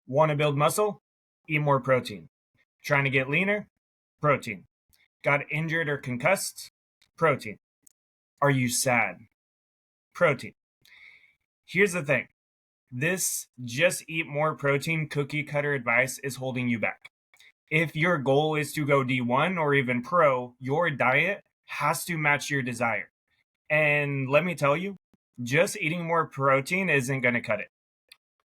Want to build muscle? Eat more protein. Trying to get leaner? Protein. Got injured or concussed? Protein. Are you sad? Protein. Here's the thing. This just eat more protein cookie cutter advice is holding you back. If your goal is to go D1 or even pro, your diet has to match your desire. And let me tell you, just eating more protein isn't going to cut it.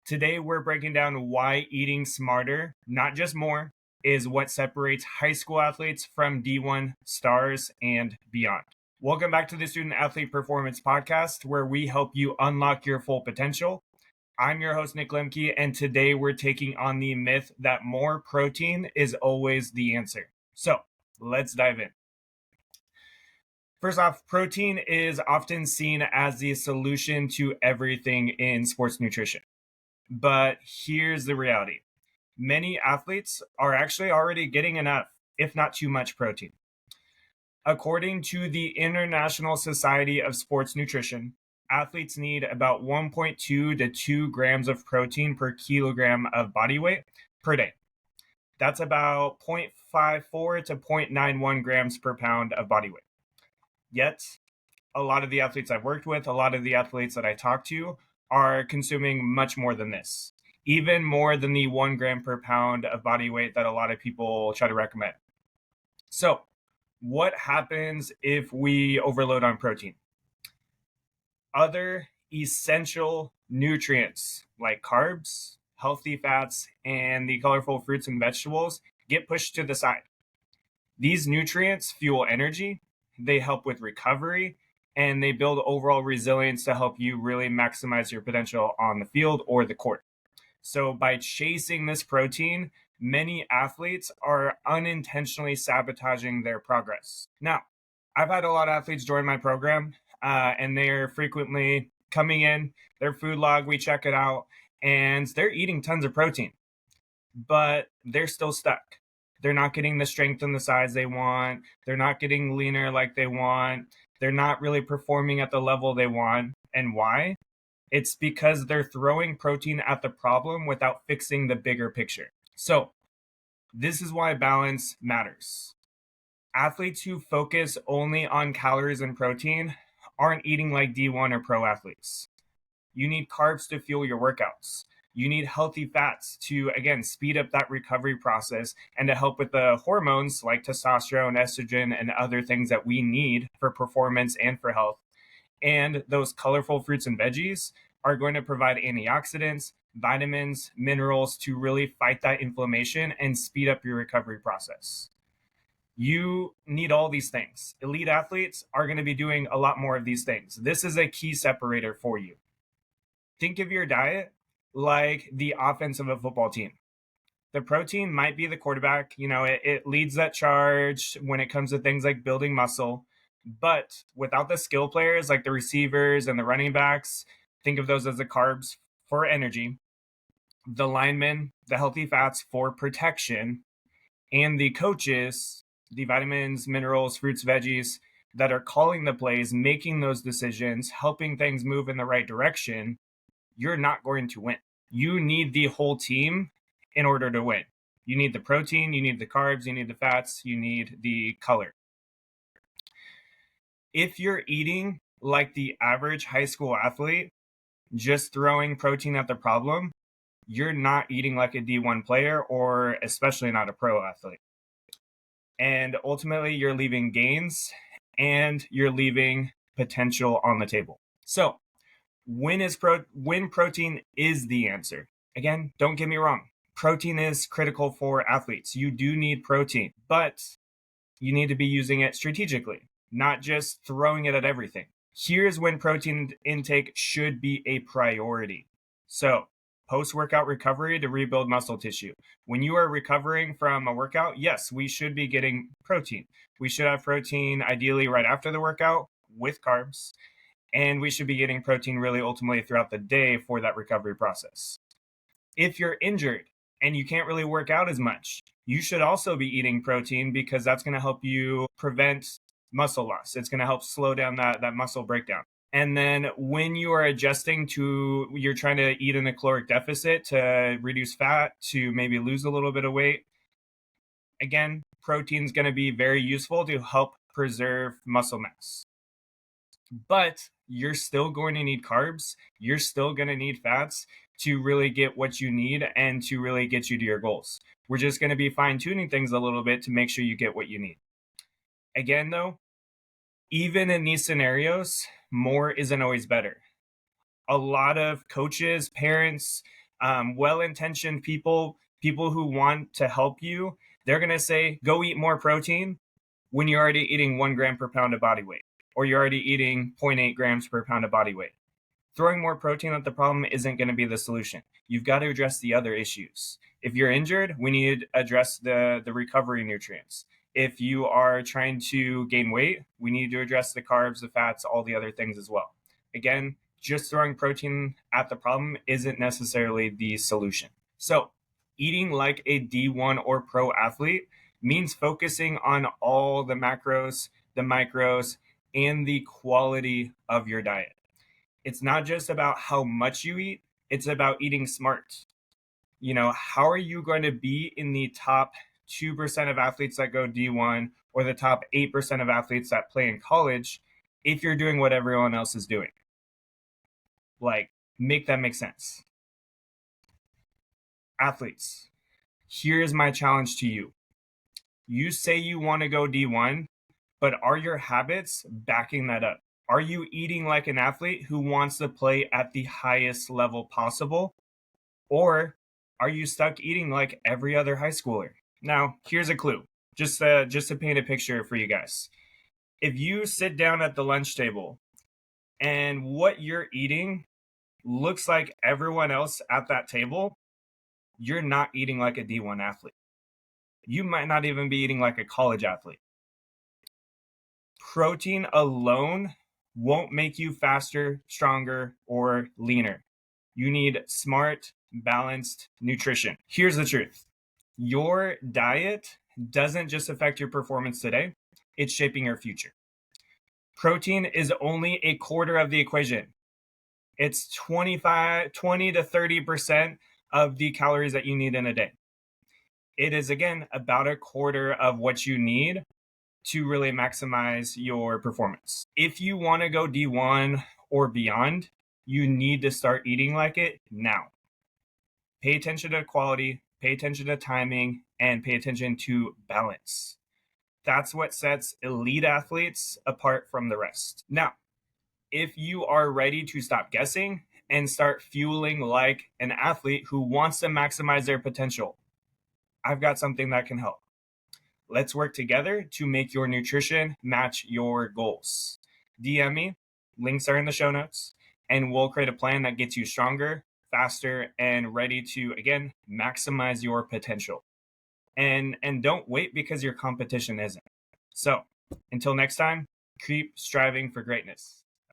Today, we're breaking down why eating smarter, not just more, is what separates high school athletes from D1 stars and beyond. Welcome back to the Student Athlete Performance Podcast, where we help you unlock your full potential. I'm your host, Nick Lemke, and today we're taking on the myth that more protein is always the answer. So let's dive in. First off, protein is often seen as the solution to everything in sports nutrition. But here's the reality. Many athletes are actually already getting enough, if not too much, protein. According to the International Society of Sports Nutrition, athletes need about 1.2 to 2 grams of protein per kilogram of body weight per day. That's about 0.54 to 0.91 grams per pound of body weight. Yet, a lot of the athletes I've worked with, a lot of the athletes that I talk to are consuming much more than this, even more than the 1 gram per pound of body weight that a lot of people try to recommend. So, what happens if we overload on protein? Other essential nutrients like carbs, healthy fats, and the colorful fruits and vegetables get pushed to the side. These nutrients fuel energy, they help with recovery, and they build overall resilience to help you really maximize your potential on the field or the court. So by chasing this protein, many athletes are unintentionally sabotaging their progress. Now, I've had a lot of athletes join my program, and they're frequently coming in, their food log, we check it out, and they're eating tons of protein, but they're still stuck. They're not getting the strength and the size they want. They're not getting leaner like they want. They're not really performing at the level they want. And why? It's because they're throwing protein at the problem without fixing the bigger picture. So this is why balance matters. Athletes who focus only on calories and protein aren't eating like D1 or pro athletes. You need carbs to fuel your workouts. You need healthy fats to, again, speed up that recovery process and to help with the hormones like testosterone, estrogen, and other things that we need for performance and for health. And those colorful fruits and veggies are going to provide antioxidants, vitamins, minerals to really fight that inflammation and speed up your recovery process. You need all these things. Elite athletes are going to be doing a lot more of these things. This is a key separator for you. Think of your diet like the offense of a football team. The protein might be the quarterback. It leads that charge when it comes to things like building muscle. But without the skill players like the receivers and the running backs, think of those as the carbs for energy, the linemen, the healthy fats for protection, and the coaches, the vitamins, minerals, fruits, veggies that are calling the plays, making those decisions, helping things move in the right direction. You're not going to win. You need the whole team in order to win. You need the protein, you need the carbs, you need the fats, you need the color. If you're eating like the average high school athlete, just throwing protein at the problem, you're not eating like a D1 player or especially not a pro athlete. And ultimately, you're leaving gains and you're leaving potential on the table. So when protein is the answer. Again, don't get me wrong. Protein is critical for athletes. You do need protein, but you need to be using it strategically, not just throwing it at everything. Here's when protein intake should be a priority. So post-workout recovery to rebuild muscle tissue. When you are recovering from a workout, yes, we should be getting protein. We should have protein ideally right after the workout with carbs. And we should be getting protein really ultimately throughout the day for that recovery process. If you're injured and you can't really work out as much, you should also be eating protein because that's going to help you prevent muscle loss. It's going to help slow down that muscle breakdown. And then when you are adjusting to, you're trying to eat in a caloric deficit to reduce fat, to maybe lose a little bit of weight, again, protein is going to be very useful to help preserve muscle mass. But you're still going to need carbs. You're still going to need fats to really get what you need and to really get you to your goals. We're just going to be fine tuning things a little bit to make sure you get what you need. Again, though, even in these scenarios, more isn't always better. A lot of coaches, parents, well-intentioned people who want to help you, they're going to say, go eat more protein when you're already eating 1 gram per pound of body weight, or you're already eating 0.8 grams per pound of body weight. Throwing more protein at the problem isn't going to be the solution. You've got to address the other issues. If you're injured, we need to address the recovery nutrients. If you are trying to gain weight, we need to address the carbs, the fats, all the other things as well. Again, just throwing protein at the problem isn't necessarily the solution. So, eating like a D1 or pro athlete means focusing on all the macros, the micros, and the quality of your diet. It's not just about how much you eat, it's about eating smart. How are you going to be in the top 2% of athletes that go D1 or the top 8% of athletes that play in college if you're doing what everyone else is doing? Like, make that make sense. Athletes, here's my challenge to you. You say you want to go D1, but are your habits backing that up? Are you eating like an athlete who wants to play at the highest level possible? Or are you stuck eating like every other high schooler? Now, here's a clue, just to paint a picture for you guys. If you sit down at the lunch table and what you're eating looks like everyone else at that table, you're not eating like a D1 athlete. You might not even be eating like a college athlete. Protein alone won't make you faster, stronger, or leaner. You need smart, balanced nutrition. Here's the truth. Your diet doesn't just affect your performance today, it's shaping your future. Protein is only a quarter of the equation. It's 20 to 30% of the calories that you need in a day. It is, again, about a quarter of what you need to really maximize your performance. If you want to go D1 or beyond, you need to start eating like it now. Pay attention to quality, pay attention to timing, and pay attention to balance. That's what sets elite athletes apart from the rest. Now, if you are ready to stop guessing and start fueling like an athlete who wants to maximize their potential, I've got something that can help. Let's work together to make your nutrition match your goals. DM me, links are in the show notes, and we'll create a plan that gets you stronger, faster, and ready to, again, maximize your potential. And don't wait because your competition isn't. So, until next time, keep striving for greatness.